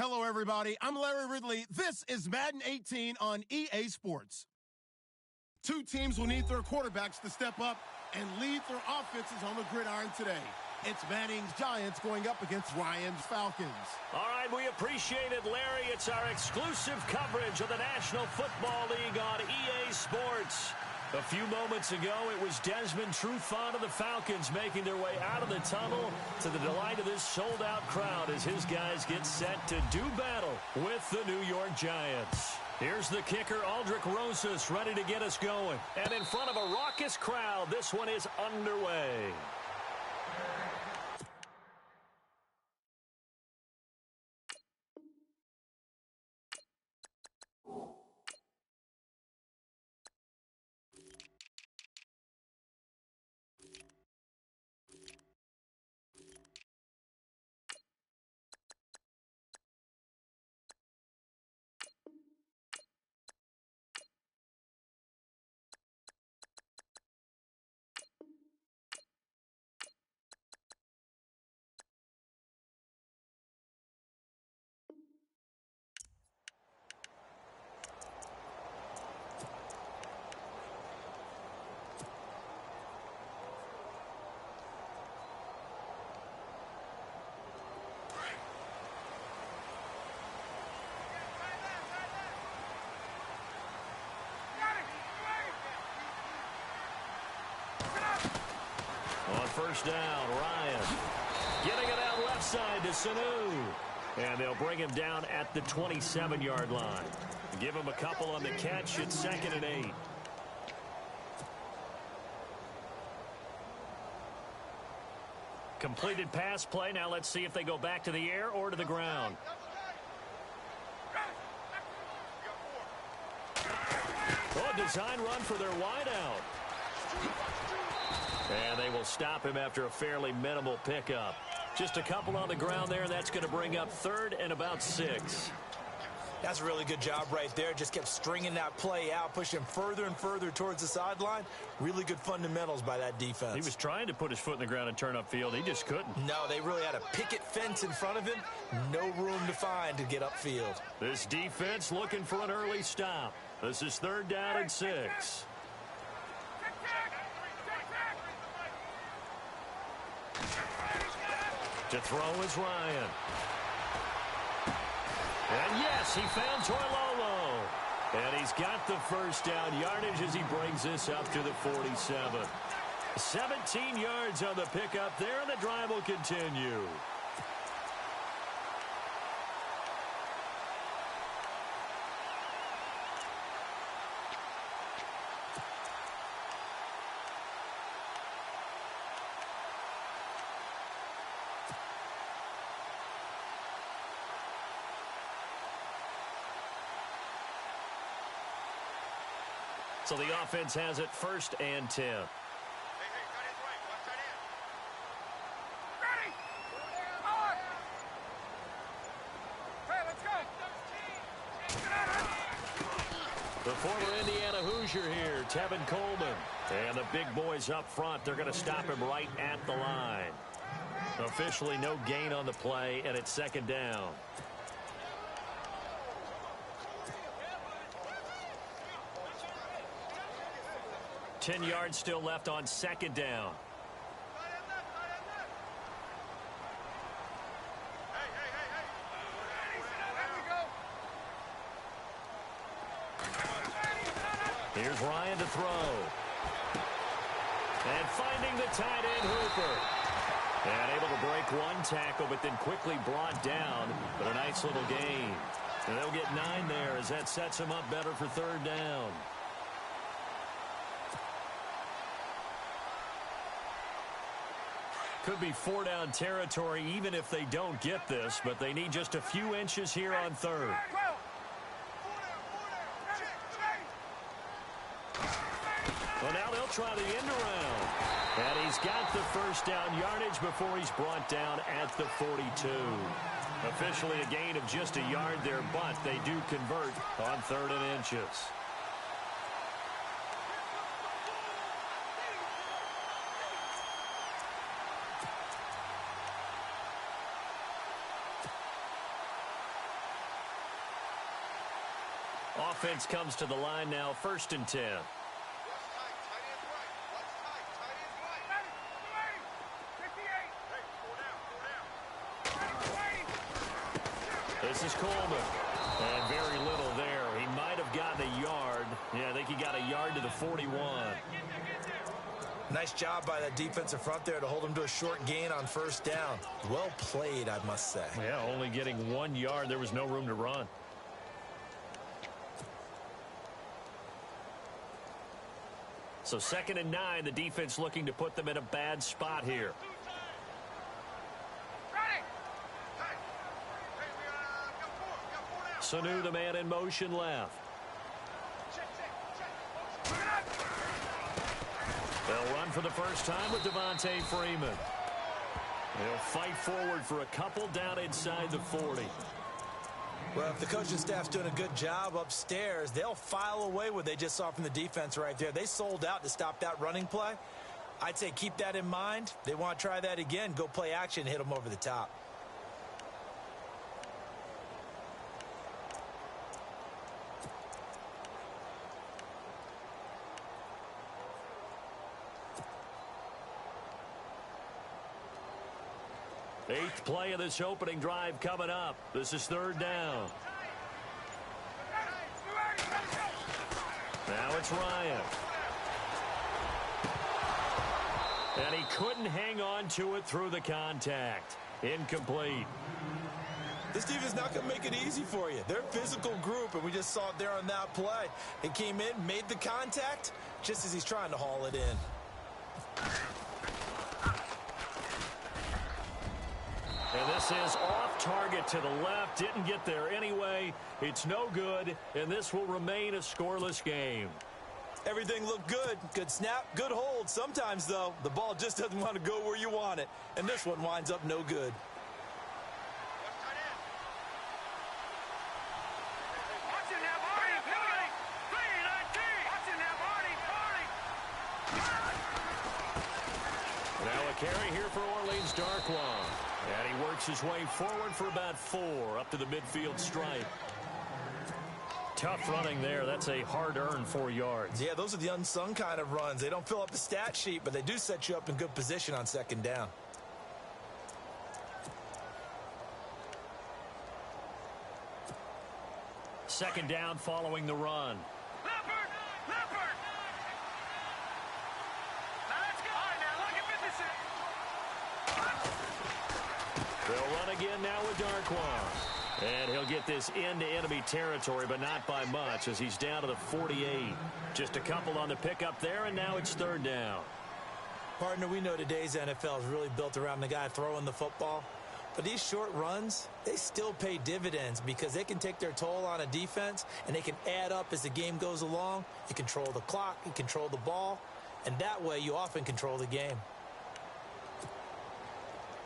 Hello, everybody. I'm Larry Ridley. This is Madden 18 on EA Sports. Two teams will need their quarterbacks to step up and lead their offenses on the gridiron today. It's Manning's Giants going up against Ryan's Falcons. All right, we appreciate it, Larry. It's our exclusive coverage of the National Football League on EA Sports. A few moments ago, it was Desmond Trufant of the Falcons making their way out of the tunnel to the delight of this sold-out crowd as his guys get set to do battle with the New York Giants. Here's the kicker, Aldrich Rosas, ready to get us going. And in front of a raucous crowd, this one is underway. On first down, Ryan getting it out left side to Sanu. And they'll bring him down at the 27-yard line. Give him a couple on the catch. It's 2nd and 8. Completed pass play. Now let's see if they go back to the air or to the ground. Oh, design run for their wideout. And they will stop him after a fairly minimal pickup. Just a couple on the ground there, and that's going to bring up 3rd and about 6. That's a really good job right there. Just kept stringing that play out, pushing further and further towards the sideline. Really good fundamentals by that defense. He was trying to put his foot in the ground and turn upfield. He just couldn't. No, they really had a picket fence in front of him. No room to find to get upfield. This defense looking for an early stop. This is 3rd down and 6. To throw is Ryan. And yes, he found Toilolo. And he's got the first down yardage as he brings this up to the 47. 17 yards on the pickup there, and the drive will continue. So the offense has it 1st and 10. Hey, cut in right. Watch that in. Ready! On! Hey, let's go! The former Indiana Hoosier here, Tevin Coleman. And the big boys up front, they're going to stop him right at the line. Officially no gain on the play, and it's 2nd down. 10 yards still left on 2nd down. Here's Ryan to throw. And finding the tight end Hooper. And able to break one tackle, but then quickly brought down. But a nice little gain. And they'll get 9 there as that sets him up better for 3rd down. Could be 4-down territory even if they don't get this, but they need just a few inches here on 3rd. Well, now they'll try the end around. And he's got the first down yardage before he's brought down at the 42. Officially a gain of just a yard there, but they do convert on 3rd and inches. Offense comes to the line now, 1st and 10. This is Coleman. And very little there. He might have gotten a yard. Yeah, I think he got a yard to the 41. Nice job by that defensive front there to hold him to a short gain on 1st down. Well played, I must say. Yeah, only getting 1 yard. There was no room to run. So 2nd and 9, the defense looking to put them in a bad spot here. Sanu, the man in motion left. They'll run for the first time with Devontae Freeman. They'll fight forward for a couple down inside the 40. Well, if the coaching staff's doing a good job upstairs, they'll file away what they just saw from the defense right there. They sold out to stop that running play. I'd say keep that in mind. They want to try that again. Go play action, hit them over the top. Eighth play of this opening drive coming up. This is 3rd down. Now it's Ryan. And he couldn't hang on to it through the contact. Incomplete. This defense is not going to make it easy for you. They're a physical group, and we just saw it there on that play. It came in, made the contact, just as he's trying to haul it in. And this is off target to the left. Didn't get there anyway. It's no good, and this will remain a scoreless game. Everything looked good. Good snap, good hold. Sometimes, though, the ball just doesn't want to go where you want it. And this one winds up no good. Now a carry here for Orleans Darkwa. And he works his way forward for about 4 up to the midfield stripe. Tough running there. That's a hard-earned 4 yards. Yeah, those are the unsung kind of runs. They don't fill up the stat sheet, but they do set you up in good position on 2nd down. Second down following the run. They'll run again now with Darkwa. And he'll get this into enemy territory, but not by much as he's down to the 48. Just a couple on the pickup there, and now it's 3rd down. Partner, we know today's NFL is really built around the guy throwing the football. But these short runs, they still pay dividends because they can take their toll on a defense, and they can add up as the game goes along. You control the clock, you control the ball, and that way you often control the game.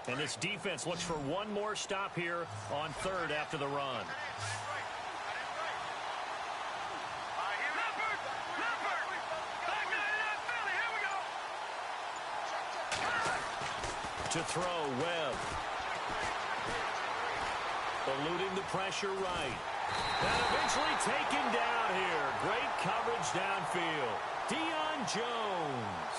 And this defense looks for one more stop here on 3rd after the run. To throw, Webb. Eluding the pressure right. And eventually taken down here. Great coverage downfield. Deion Jones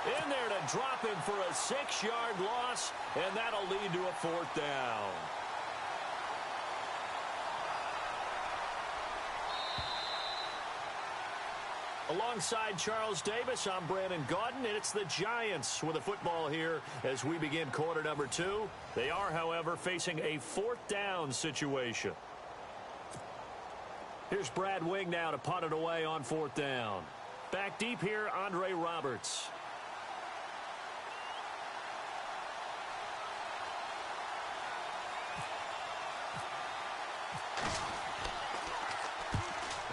in there to drop him for a 6-yard loss, and that'll lead to a 4th down. Alongside Charles Davis, I'm Brandon Gaudin, and it's the Giants with a football here as we begin quarter number 2. They are, however, facing a 4th down situation. Here's Brad Wing now to punt it away on 4th down. Back deep here, Andre Roberts.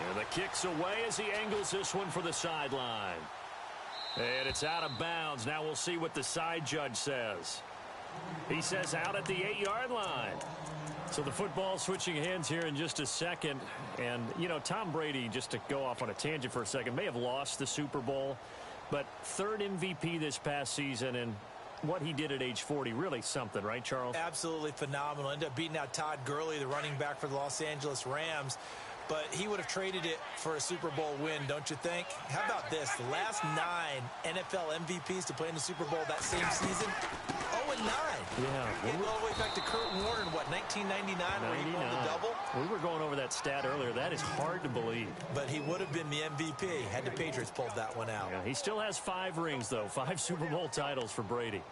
And the kick's away as he angles this one for the sideline. And it's out of bounds. Now we'll see what the side judge says. He says out at the 8-yard line. So the football switching hands here in just a second. And, you know, Tom Brady, just to go off on a tangent for a second, may have lost the Super Bowl. But 3rd MVP this past season, and what he did at age 40, really something, right, Charles? Absolutely phenomenal. Ended up beating out Todd Gurley, the running back for the Los Angeles Rams. but he would have traded it for a Super Bowl win, don't you think? How about this? The last 9 NFL MVPs to play in the Super Bowl that same season, 0-9. Yeah. Getting all the way back to Kurt Warner in, what, 1999 where he won the double? We were going over that stat earlier. That is hard to believe. But he would have been the MVP had the Patriots pulled that one out. Yeah, he still has 5 rings, though. 5 Super Bowl titles for Brady.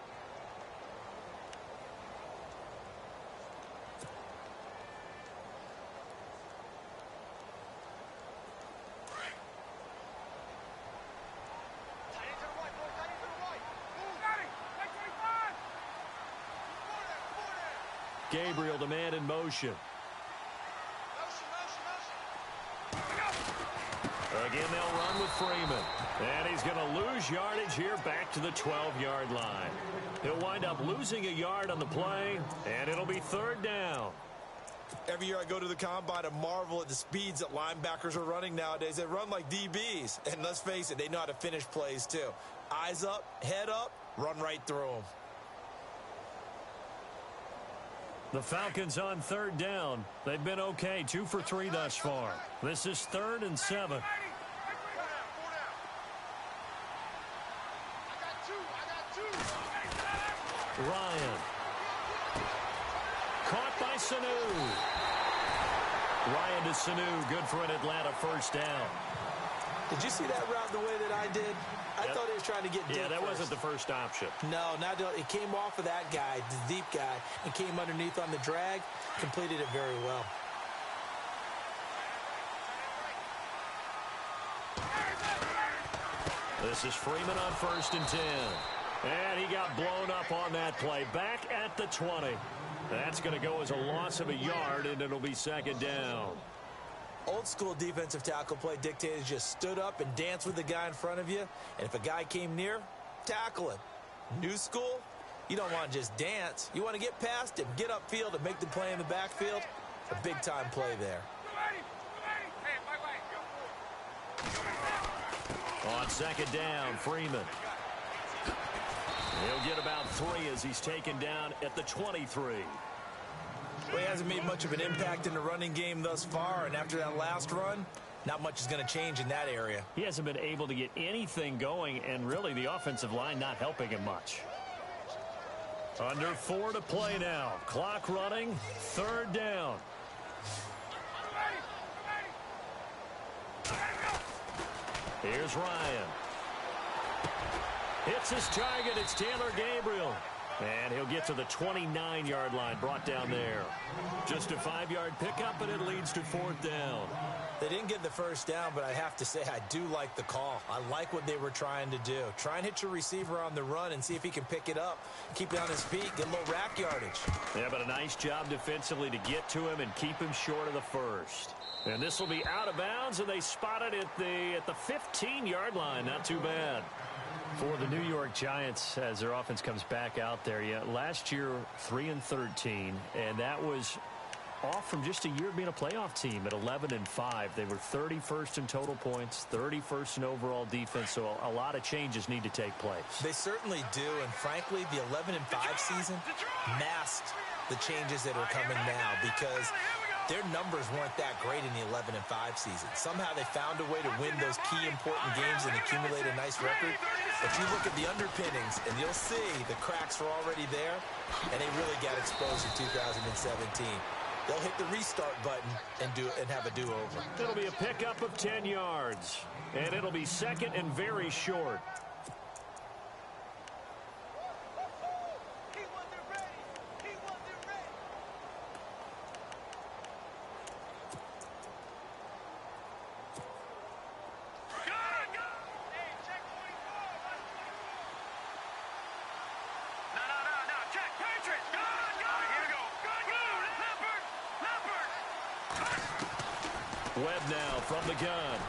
Gabriel, the man in motion. Again, they'll run with Freeman. And he's going to lose yardage here back to the 12-yard line. He'll wind up losing a yard on the play, and it'll be 3rd down. Every year I go to the combine and marvel at the speeds that linebackers are running nowadays. They run like DBs. And let's face it, they know how to finish plays too. Eyes up, head up, run right through them. The Falcons on 3rd down. They've been okay, 2 for 3 thus far. This is 3rd and 7. Ryan. Caught by Sanu. Ryan to Sanu. Good for an Atlanta 1st down. Did you see that route the way that I did? I thought he was trying to get deep. Yeah, that first. wasn't the first option. No, it came off of that guy, the deep guy, and came underneath on the drag. Completed it very well. This is Freeman on 1st and 10. And he got blown up on that play. Back at the 20. That's going to go as a loss of a yard, and it'll be 2nd down. Old school defensive tackle play dictated just stood up and danced with the guy in front of you. And if a guy came near, tackle him. New school, you don't want to just dance. You want to get past him, get upfield, and make the play in the backfield. A big-time play there. On 2nd down, Freeman. He'll get about 3 as he's taken down at the 23. Well, he hasn't made much of an impact in the running game thus far, and after that last run, not much is going to change in that area. He hasn't been able to get anything going, and really the offensive line not helping him much. Under 4 to play now. Clock running, 3rd down. Here's Ryan. Hits his target. It's Taylor Gabriel. And he'll get to the 29-yard line, brought down there. Just a 5-yard pickup, and it leads to 4th down. They didn't get the 1st down, but I have to say I do like the call. I like what they were trying to do. Try and hit your receiver on the run and see if he can pick it up. Keep it on his feet, get a little rack yardage. Yeah, but a nice job defensively to get to him and keep him short of the 1st. And this will be out of bounds, and they spot it at the 15-yard line. Not too bad. For the New York Giants, as their offense comes back out there, last year 3-13, and that was off from just a year being a playoff team at 11-5. They were 31st in total points, 31st in overall defense, so a lot of changes need to take place. They certainly do, and frankly, the 11-5 season masked the changes that are coming now because their numbers weren't that great in the 11-5 season. Somehow they found a way to win those key important games and accumulate a nice record. But you look at the underpinnings, and you'll see the cracks were already there, and they really got exposed in 2017. They'll hit the restart button and have a do-over. It'll be a pickup of 10 yards, and it'll be 2nd and very short. Webb now from the gun.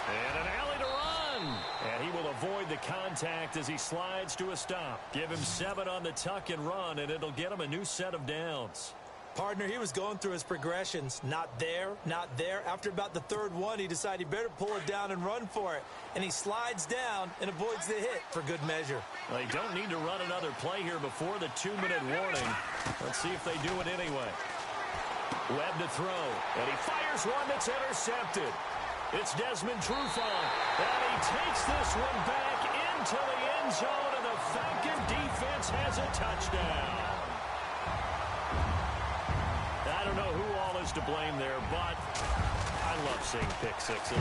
And an alley to run. And he will avoid the contact as he slides to a stop. Give him 7 on the tuck and run, and it'll get him a new set of downs. Partner, he was going through his progressions. Not there, not there. After about the 3rd one, he decided he better pull it down and run for it. And he slides down and avoids the hit for good measure. They don't need to run another play here before the 2-minute warning. Let's see if they do it anyway. Webb to throw, and he fires one that's intercepted. It's Desmond Trufant, and he takes this one back into the end zone, and the Falcon defense has a touchdown. I don't know who all is to blame there, but I love seeing pick sixes.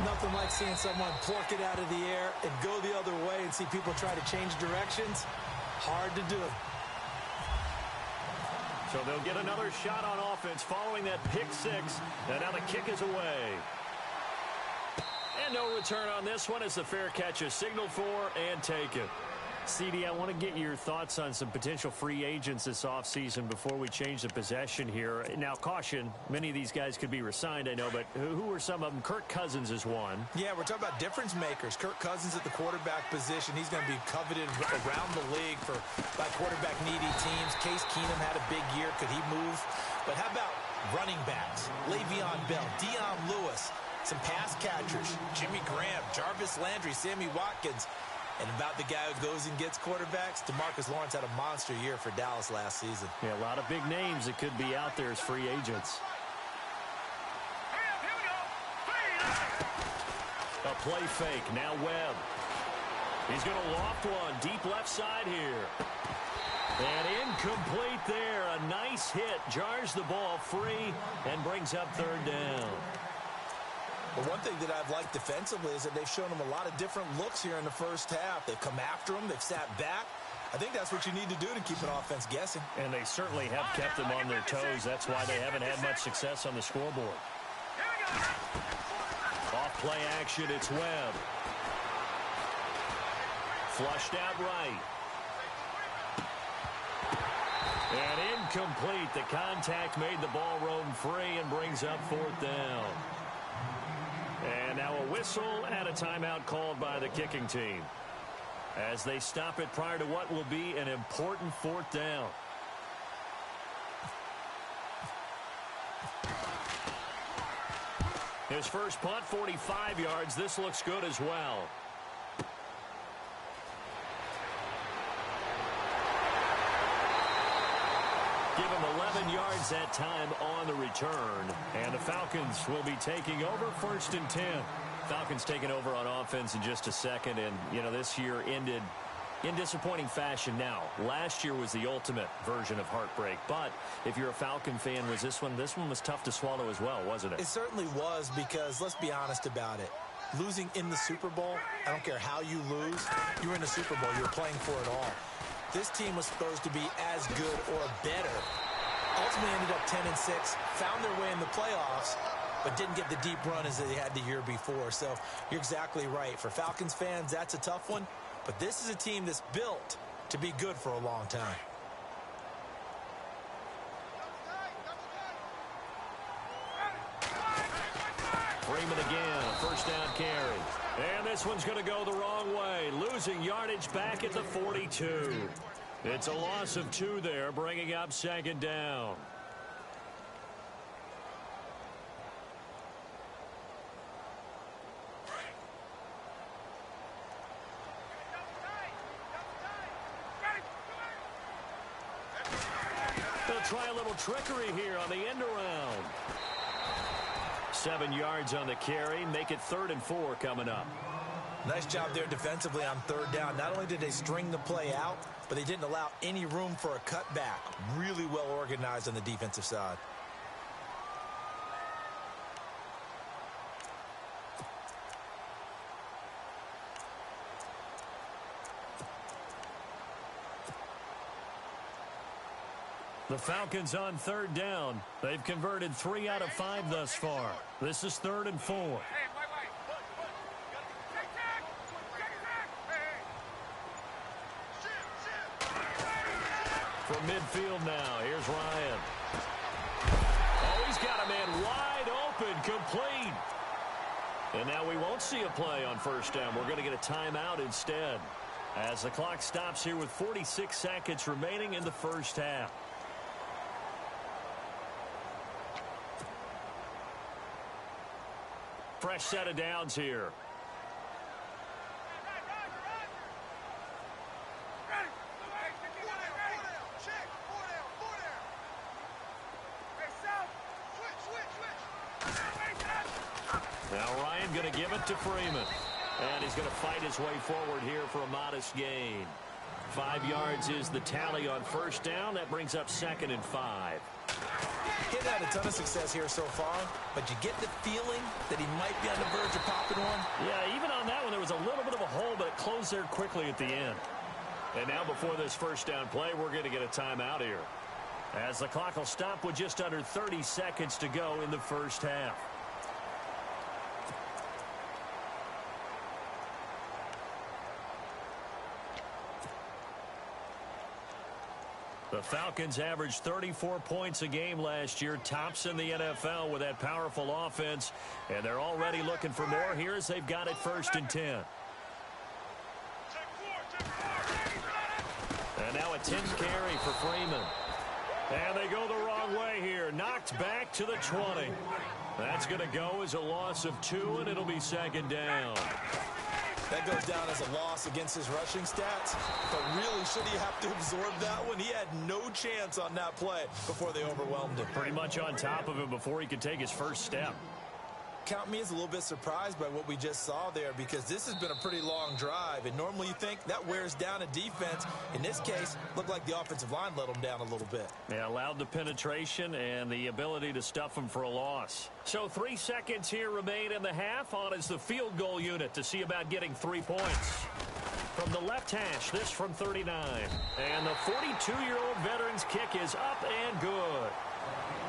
Nothing like seeing someone pluck it out of the air and go the other way and see people try to change directions. Hard to do. So they'll get another shot on offense following that pick six, and now the kick is away. And no return on this one as the fair catch is signaled for and taken. CD, I want to get your thoughts on some potential free agents this offseason before we change the possession here. Now, caution, many of these guys could be re-signed, I know, but who are some of them? Kirk Cousins is one. Yeah, we're talking about difference makers. Kirk Cousins at the quarterback position. He's going to be coveted around the league by quarterback-needy teams. Case Keenum had a big year. Could he move? But how about running backs? Le'Veon Bell, Dion Lewis, some pass catchers, Jimmy Graham, Jarvis Landry, Sammy Watkins. And about the guy who goes and gets quarterbacks, DeMarcus Lawrence had a monster year for Dallas last season. Yeah, a lot of big names that could be out there as free agents. A play fake, now Webb. He's going to loft one, deep left side here. And incomplete there. A nice hit, jars the ball free, and brings up third down. But one thing that I've liked defensively is that they've shown them a lot of different looks here in the first half. They've come after them. They've sat back. I think that's what you need to do to keep an offense guessing. And they certainly have kept them on their toes. That's why they haven't had much success on the scoreboard. Off play action, it's Webb. Flushed out right. And incomplete. The contact made the ball roam free and brings up fourth down. And now a whistle and a timeout called by the kicking team as they stop it prior to what will be an important fourth down. His first punt, 45 yards. This looks good as well. Give him 11 yards that time on the return. And the Falcons will be taking over 1st and 10. Falcons taking over on offense in just a second. And, you know, this year ended in disappointing fashion now. Last year was the ultimate version of heartbreak. But if you're a Falcon fan, was this one was tough to swallow as well, wasn't it? It certainly was because, let's be honest about it, losing in the Super Bowl, I don't care how you lose, you're in the Super Bowl. You're playing for it all. This team was supposed to be as good or better. Ultimately ended up 10-6, found their way in the playoffs, but didn't get the deep run as they had the year before. So you're exactly right. For Falcons fans, that's a tough one. But this is a team that's built to be good for a long time. Freeman again, a first down carry. And this one's going to go the wrong way. Losing yardage back at the 42. It's a loss of 2 there, bringing up 2nd down. They'll try a little trickery here on the end around. 7 yards on the carry. Make it 3rd and 4 coming up. Nice job there defensively on 3rd down. Not only did they string the play out, but they didn't allow any room for a cutback. Really well organized on the defensive side. The Falcons on 3rd down. They've converted 3 out of 5 thus far. This is 3rd and 4. From midfield now, here's Ryan. Oh, he's got a man wide open, complete. And now we won't see a play on 1st down. We're going to get a timeout instead as the clock stops here with 46 seconds remaining in the first half. Fresh set of downs here. give it to Freeman. And he's going to fight his way forward here for a modest gain. 5 yards is the tally on first down. That brings up 2nd and 5. He's had a ton of success here so far, but you get the feeling that he might be on the verge of popping one. Yeah, even on that one, there was a little bit of a hole, but it closed there quickly at the end. And now before this first down play, we're going to get a timeout here, as the clock will stop with just under 30 seconds to go in the first half. The Falcons averaged 34 points a game last year, tops in the NFL with that powerful offense, and they're already looking for more here as they've got it 1st and 10. And now a 10 carry for Freeman. And they go the wrong way here. Knocked back to the 20. That's going to go as a loss of 2, and it'll be 2nd down. That goes down as a loss against his rushing stats. But really, should he have to absorb that one? He had no chance on that play before they overwhelmed him. Pretty much on top of him before he could take his first step. Count me as a little bit surprised by what we just saw there, because this has been a pretty long drive, and normally you think that wears down a defense. In this case, looked like the offensive line let them down a little bit. Yeah, allowed the penetration and the ability to stuff them for a loss. So 3 seconds here remain in the half. On is the field goal unit to see about getting 3 points. From the left hash, this from 39. And the 42-year-old veteran's kick is up and good.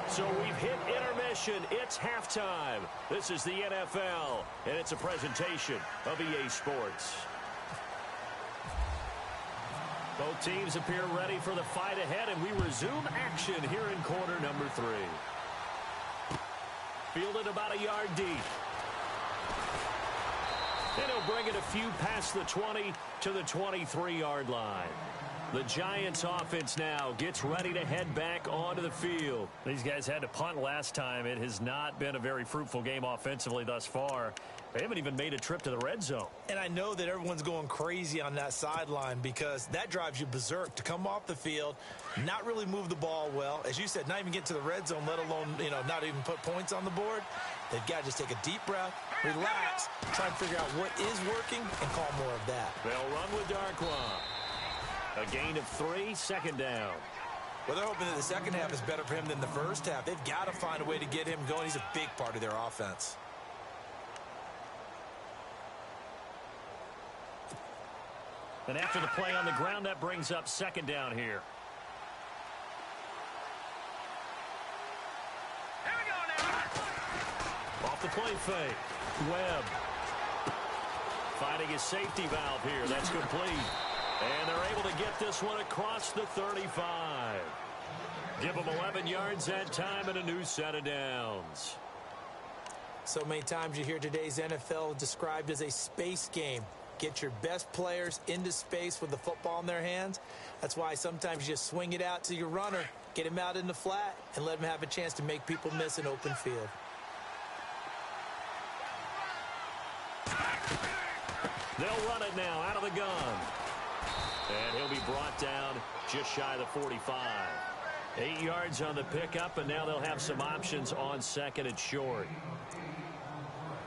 So we've hit intermission. It's halftime. This is the NFL, and it's a presentation of EA Sports. Both teams appear ready for the fight ahead, and we resume action here in quarter number 3. Fielded about a yard deep. And he'll bring it a few past the 20 to the 23-yard line. The Giants offense now gets ready to head back onto the field. These guys had to punt last time. It has not been a very fruitful game offensively thus far. They haven't even made a trip to the red zone. And I know that everyone's going crazy on that sideline, because that drives you berserk to come off the field, not really move the ball well. As you said, not even get to the red zone, let alone, not even put points on the board. They've got to just take a deep breath, relax, try and figure out what is working, and call more of that. They'll run with Darquan. A gain of 3, 2nd down. Well, they're hoping that the second half is better for him than the first half. They've got to find a way to get him going. He's a big part of their offense. And after the play on the ground, that brings up 2nd down here. Here we go now. Off the play fake. Webb. Finding his safety valve here. That's complete. And they're able to get this one across the 35. Give them 11 yards that time and a new set of downs. So many times you hear today's NFL described as a space game. Get your best players into space with the football in their hands. That's why sometimes you just swing it out to your runner, get him out in the flat, and let him have a chance to make people miss an open field. They'll run it now out of the gun. And he'll be brought down just shy of the 45. 8 yards on the pickup, and now they'll have some options on 2nd and short.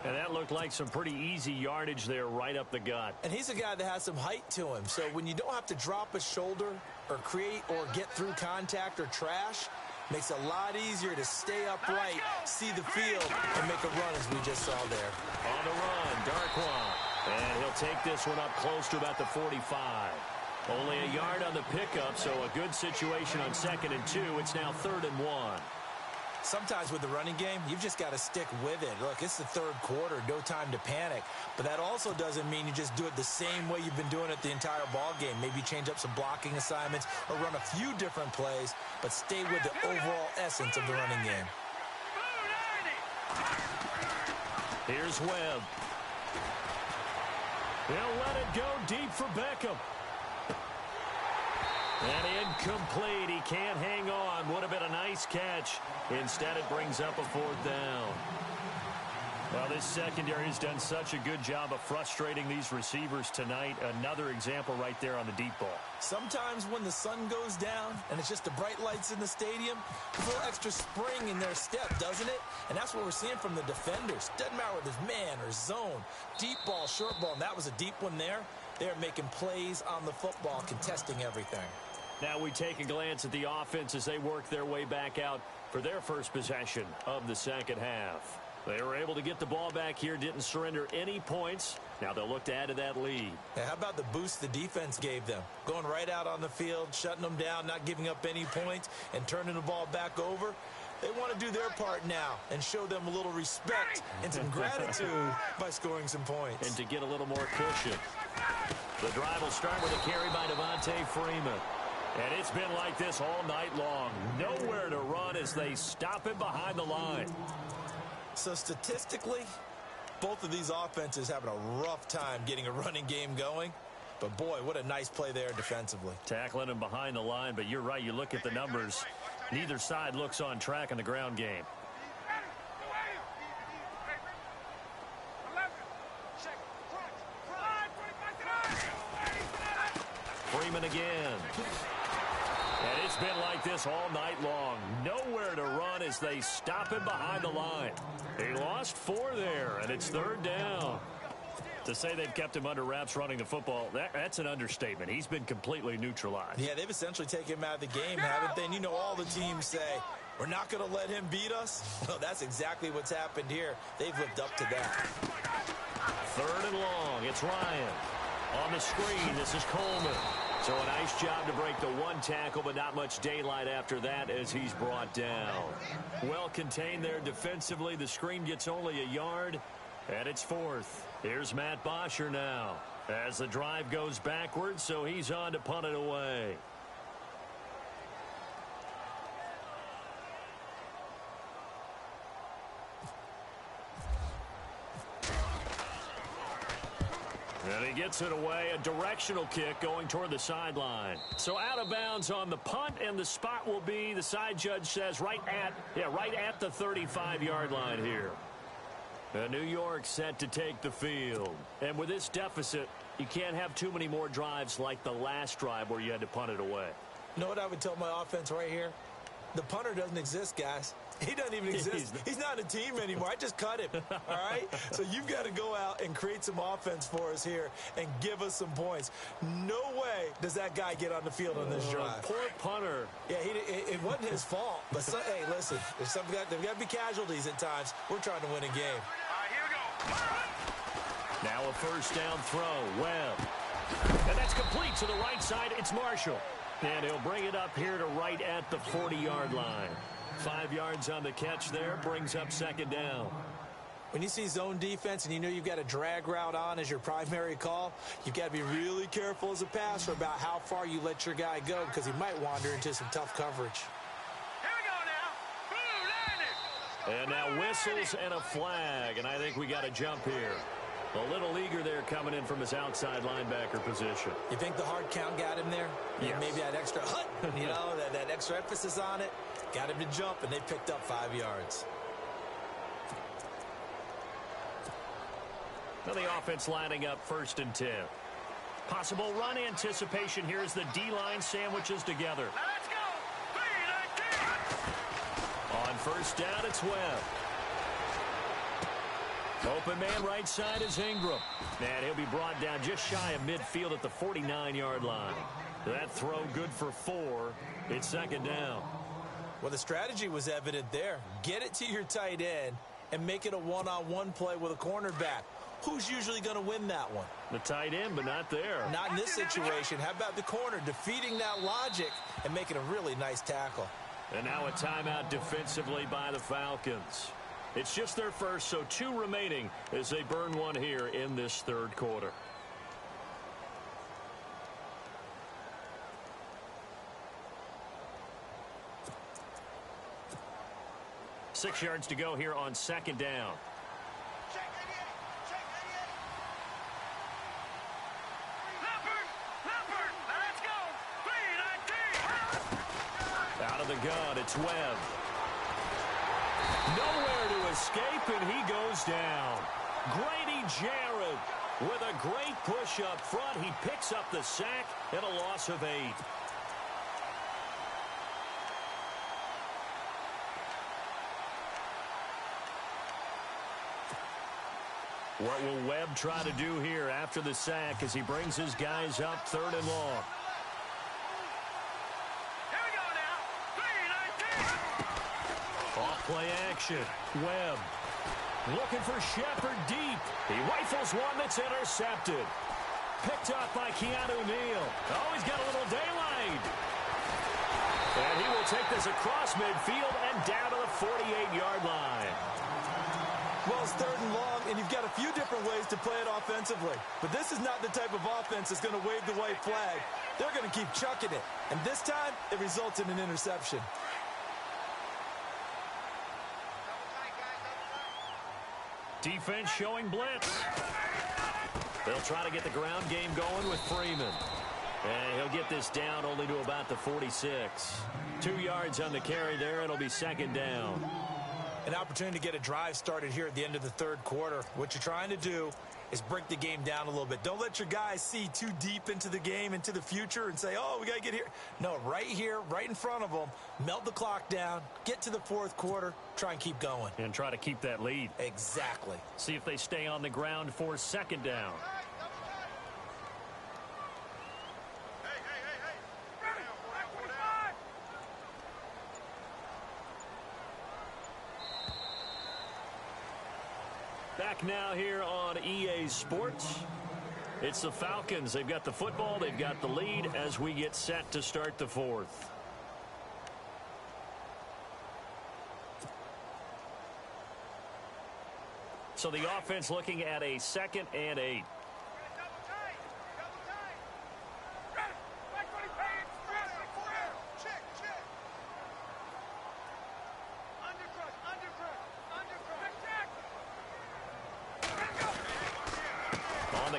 And that looked like some pretty easy yardage there right up the gut. And he's a guy that has some height to him. So when you don't have to drop a shoulder or create or get through contact or trash, makes it a lot easier to stay upright, see the field, and make a run as we just saw there. On the run, Darquan. And he'll take this one up close to about the 45. Only a yard on the pickup, so a good situation on 2nd and 2. It's now 3rd and 1. Sometimes with the running game, you've just got to stick with it. Look, it's the 3rd quarter, no time to panic. But that also doesn't mean you just do it the same way you've been doing it the entire ball game. Maybe change up some blocking assignments or run a few different plays, but stay with the overall essence of the running game. Here's Webb. They'll let it go deep for Beckham. And incomplete. He can't hang on. Would have been a nice catch. Instead, it brings up a 4th down. Well, this secondary has done such a good job of frustrating these receivers tonight. Another example right there on the deep ball. Sometimes when the sun goes down and it's just the bright lights in the stadium, there's a little extra spring in their step, doesn't it? And that's what we're seeing from the defenders. Doesn't matter whether it's man or zone, deep ball, short ball, and that was a deep one there. They're making plays on the football, contesting everything. Now we take a glance at the offense as they work their way back out for their first possession of the second half. They were able to get the ball back here, didn't surrender any points. Now they'll look to add to that lead. Hey, how about the boost the defense gave them? Going right out on the field, shutting them down, not giving up any points, and turning the ball back over. They want to do their part now and show them a little respect and some gratitude by scoring some points. And to get a little more cushion. The drive will start with a carry by Devontae Freeman. And it's been like this all night long. Nowhere to run as they stop him behind the line. So statistically, both of these offenses having a rough time getting a running game going. But, boy, what a nice play there defensively. Tackling him behind the line, but you're right. You look at the numbers. Neither side looks on track in the ground game. Freeman again. And it's been like this all night long. Nowhere to run as they stop him behind the line. They lost 4 there, and it's 3rd down. To say they've kept him under wraps running the football, that's an understatement. He's been completely neutralized. Yeah, they've essentially taken him out of the game, haven't they? And you know all the teams say, we're not going to let him beat us. Well, that's exactly what's happened here. They've lived up to that. 3rd and long. It's Ryan. On the screen, this is Coleman. So a nice job to break the one tackle, but not much daylight after that as he's brought down. Well contained there defensively. The screen gets only a yard, and it's 4th. Here's Matt Bosher now as the drive goes backwards, so he's on to punt it away. And he gets it away, a directional kick going toward the sideline. So out of bounds on the punt, and the spot will be, the side judge says, right at the 35-yard line here. New York set to take the field. And with this deficit, you can't have too many more drives like the last drive where you had to punt it away. You know what I would tell my offense right here? The punter doesn't exist, guys. He doesn't even exist. He's not a team anymore. I just cut him, all right? So you've got to go out and create some offense for us here and give us some points. No way does that guy get on the field on this drive. Poor punter. Yeah, it wasn't his fault. But, hey, listen, there's got to be casualties at times. We're trying to win a game. Here we go. Now a 1st down throw. Webb. And that's complete to the right side. It's Marshall. And he'll bring it up here to right at the 40-yard line. 5 yards on the catch there, brings up 2nd down. When you see zone defense and you know you've got a drag route on as your primary call, you've got to be really careful as a passer about how far you let your guy go because he might wander into some tough coverage. Here we go now. And now whistles and a flag, and I think we got a jump here. A little eager there coming in from his outside linebacker position. You think the hard count got him there? Yes. Maybe that extra that extra emphasis on it. Got him to jump, and they picked up 5 yards. Well, the offense lining up 1st and 10. Possible run anticipation here as the D-line sandwiches together. Now let's go. On 1st down, it's Webb. Open man right side is Ingram. And he'll be brought down just shy of midfield at the 49-yard line. That throw good for 4. It's 2nd down. Well, the strategy was evident there. Get it to your tight end and make it a one-on-one play with a cornerback. Who's usually going to win that one? The tight end, but not there. Not in this situation. How about the corner defeating that logic and making a really nice tackle? And now a timeout defensively by the Falcons. It's just their first, so 2 remaining as they burn one here in this 3rd quarter. Six yards to go here on 2nd down. Out of the gun, it's Webb. Nowhere to escape, and he goes down. Grady Jarrett with a great push up front. He picks up the sack and a loss of 8. What will Webb try to do here after the sack as he brings his guys up 3rd and long? Here we go now. 3-19. Off play action. Webb looking for Shepard deep. He rifles one that's intercepted. Picked up by Keanu Neal. Oh, he's got a little daylight. And he will take this across midfield and down to the 48-yard line. Well, it's 3rd and long, and you've got a few different ways to play it offensively. But this is not the type of offense that's going to wave the white flag. They're going to keep chucking it. And this time, it results in an interception. Defense showing blitz. They'll try to get the ground game going with Freeman. And he'll get this down only to about the 46. 2 yards on the carry there. It'll be 2nd down. An opportunity to get a drive started here at the end of the 3rd quarter. What you're trying to do is break the game down a little bit. Don't let your guys see too deep into the game, into the future, and say, oh, we got to get here. No, right here, right in front of them, melt the clock down, get to the 4th quarter, try and keep going. And try to keep that lead. Exactly. See if they stay on the ground for 2nd down. Back now here on EA Sports. It's the Falcons. They've got the football. They've got the lead as we get set to start the 4th. So the offense looking at a 2nd and 8.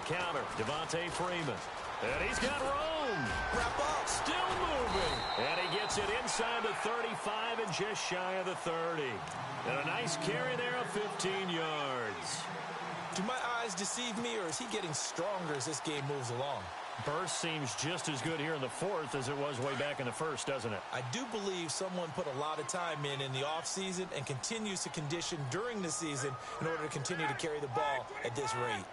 Counter, Devontae Freeman. And he's got room. Wrap up. Still moving. And he gets it inside the 35 and just shy of the 30. And a nice carry there of 15 yards. Do my eyes deceive me, or is he getting stronger as this game moves along? Burst seems just as good here in the 4th as it was way back in the 1st, doesn't it? I do believe someone put a lot of time in the offseason and continues to condition during the season in order to continue to carry the ball at this rate.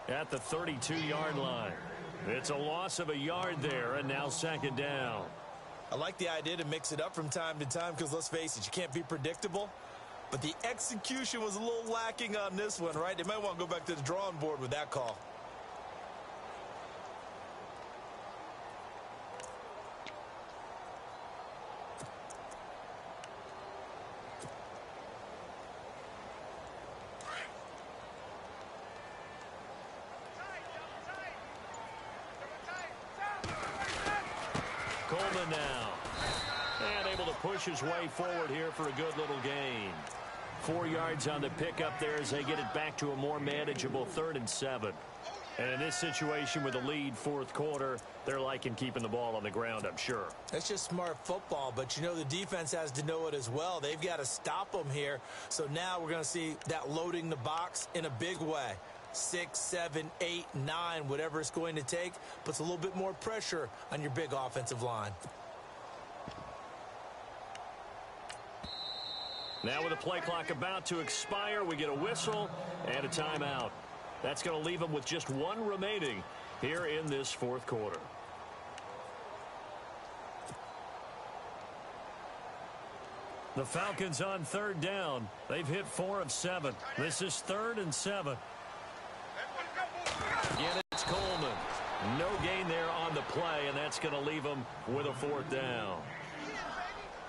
At the 32-yard line. It's a loss of a yard there, and now 2nd down. I like the idea to mix it up from time to time because, let's face it, you can't be predictable. But the execution was a little lacking on this one, right? They might want to go back to the drawing board with that call. Coleman now. And able to push his way forward here for a good little gain. 4 yards on the pickup there as they get it back to a more manageable 3rd and 7. And in this situation with a lead 4th quarter, they're liking keeping the ball on the ground, I'm sure. That's just smart football, but you know the defense has to know it as well. They've got to stop them here. So now we're going to see that loading the box in a big way. 6, 7, 8, 9, whatever it's going to take, puts a little bit more pressure on your big offensive line. Now with the play clock about to expire, we get a whistle and a timeout. That's going to leave them with just 1 remaining here in this 4th quarter. The Falcons on 3rd down. They've hit 4 of 7. This is 3rd and 7. Again, it's Coleman. No gain there on the play, and that's going to leave them with a 4th down.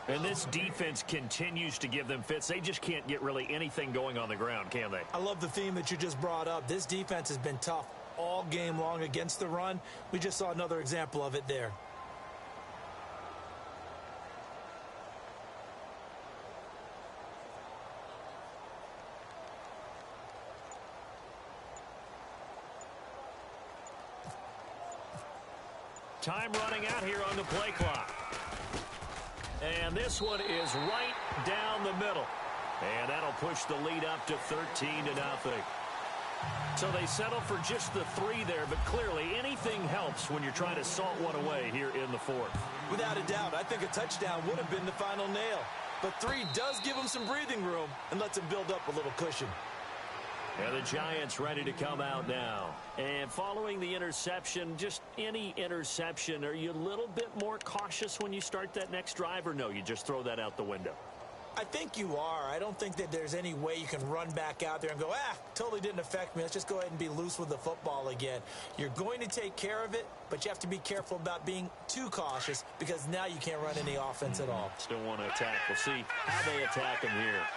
And this defense continues to give them fits. They just can't get really anything going on the ground, can they? I love the theme that you just brought up. This defense has been tough all game long against the run. We just saw another example of it there. Time running out here on the play clock. And this one is right down the middle. And that'll push the lead up to 13-0. So they settle for just the 3 there, but clearly anything helps when you're trying to salt one away here in the 4th. Without a doubt, I think a touchdown would have been the final nail. But 3 does give them some breathing room and lets them build up a little cushion. And the Giants ready to come out now. And following the interception, just any interception, are you a little bit more cautious when you start that next drive, or no, you just throw that out the window? I think you are. I don't think that there's any way you can run back out there and go, totally didn't affect me. Let's just go ahead and be loose with the football again. You're going to take care of it, but you have to be careful about being too cautious because now you can't run any offense at all. Still want to attack. We'll see how they attack him here.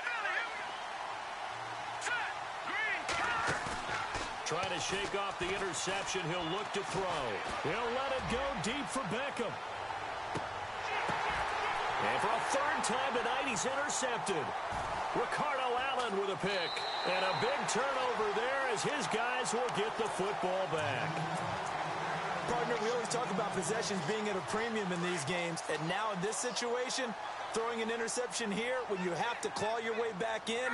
Trying to shake off the interception. He'll look to throw. He'll let it go deep for Beckham. And for a 3rd time tonight, he's intercepted. Ricardo Allen with a pick. And a big turnover there as his guys will get the football back. Partner, we always talk about possessions being at a premium in these games. And now in this situation, throwing an interception here when you have to claw your way back in,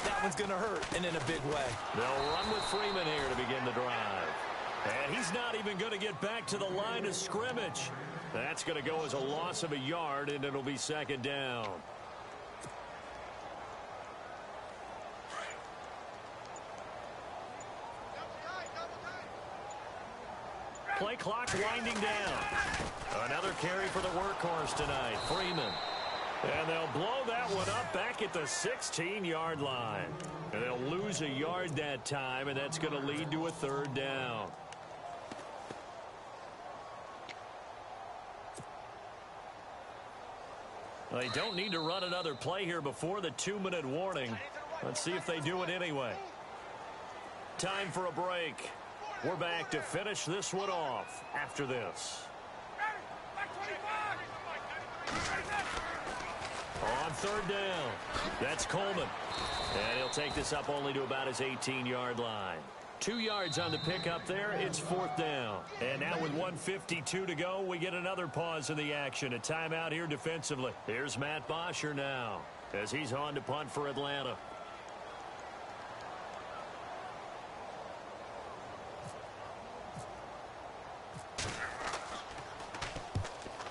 that one's going to hurt, and in a big way. They'll run with Freeman here to begin the drive. And he's not even going to get back to the line of scrimmage. That's going to go as a loss of a yard, and it'll be 2nd down. Play clock winding down. Another carry for the workhorse tonight, Freeman. And they'll blow that one up back at the 16-yard line. And they'll lose a yard that time, and that's going to lead to a 3rd down. They don't need to run another play here before the 2-minute warning. Let's see if they do it anyway. Time for a break. We're back to finish this one off after this. On 3rd down, that's Coleman. And he'll take this up only to about his 18-yard line. 2 yards on the pickup there. It's 4th down. And now with 1:52 to go, we get another pause in the action. A timeout here defensively. Here's Matt Bosher now as he's on to punt for Atlanta.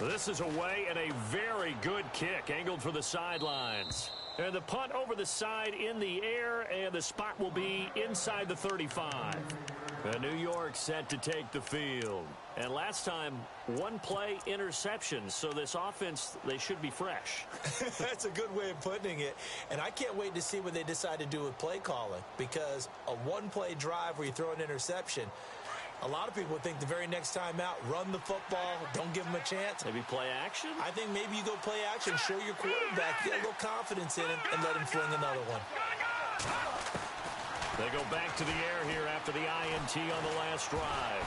This is away and a very good kick angled for the sidelines. And the punt over the side in the air, and the spot will be inside the 35. And New York set to take the field. And last time, 1 play interception, so this offense, they should be fresh. That's a good way of putting it. And I can't wait to see what they decide to do with play calling, because a 1-play drive where you throw an interception, a lot of people think the very next time out, run the football, don't give them a chance. Maybe play action? I think maybe you go play action, show your quarterback, get a little confidence in him, and let him fling another one. They go back to the air here after the INT on the last drive.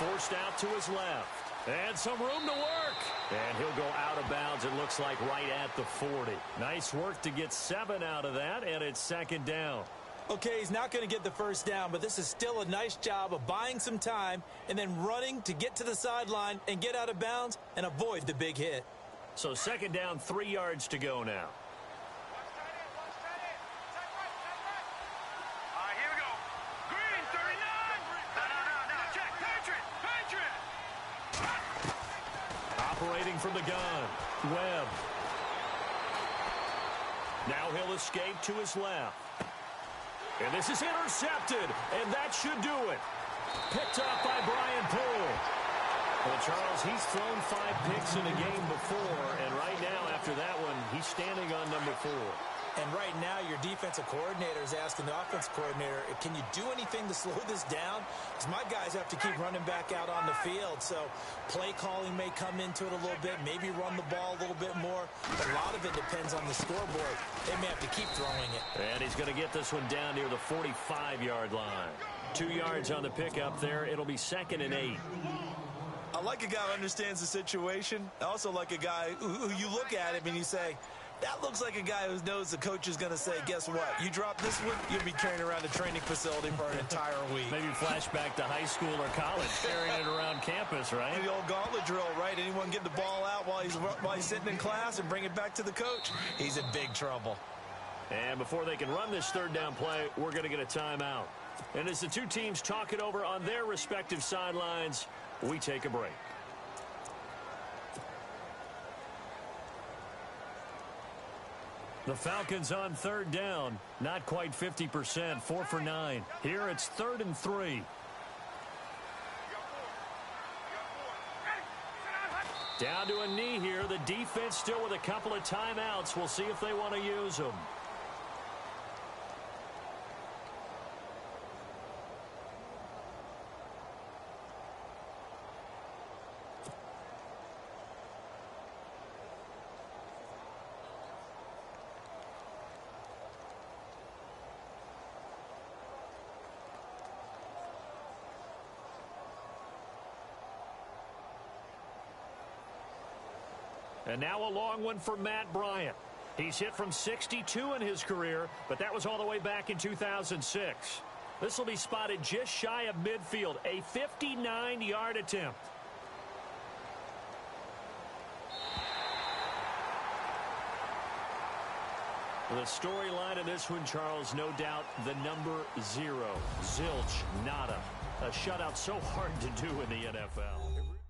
Forced out to his left. And some room to work. And he'll go out of bounds, it looks like, right at the 40. Nice work to get 7 out of that, and it's 2nd down. Okay, he's not going to get the 1st down, but this is still a nice job of buying some time and then running to get to the sideline and get out of bounds and avoid the big hit. So 2nd down, 3 yards to go now. Here we go. Green, 39. No. Check. Patriot. Operating from the gun. Webb. Now he'll escape to his left. And this is intercepted, and that should do it. Picked up by Brian Poole. Well, Charles, he's thrown 5 picks in a game before, and right now, after that one, he's standing on number 4. And right now, your defensive coordinator is asking the offensive coordinator, can you do anything to slow this down? Because my guys have to keep running back out on the field. So play calling may come into it a little bit, maybe run the ball a little bit more. But a lot of it depends on the scoreboard. They may have to keep throwing it. And he's going to get this one down near the 45-yard line. 2 yards on the pickup there. It'll be 2nd and 8. I like a guy who understands the situation. I also like a guy who you look at him and you say, That looks like a guy who knows the coach is going to say, guess what? You drop this one, you'll be carrying around a training facility for an entire week. Maybe flashback to high school or college, carrying it around campus, right? The old gauntlet drill, right? Anyone get the ball out while he's sitting in class and bring it back to the coach? He's in big trouble. And before they can run this third down play, we're going to get a timeout. And as the two teams talk it over on their respective sidelines, we take a break. The Falcons on third down, not quite 50%, 4 for 9. Here it's 3rd and 3. Down to a knee here. The defense still with a couple of timeouts. We'll see if they want to use them. And now a long one for Matt Bryant. He's hit from 62 in his career, but that was all the way back in 2006. This will be spotted just shy of midfield, a 59-yard attempt. The storyline of this one, Charles, no doubt the number 0. Zilch, nada. A shutout so hard to do in the NFL.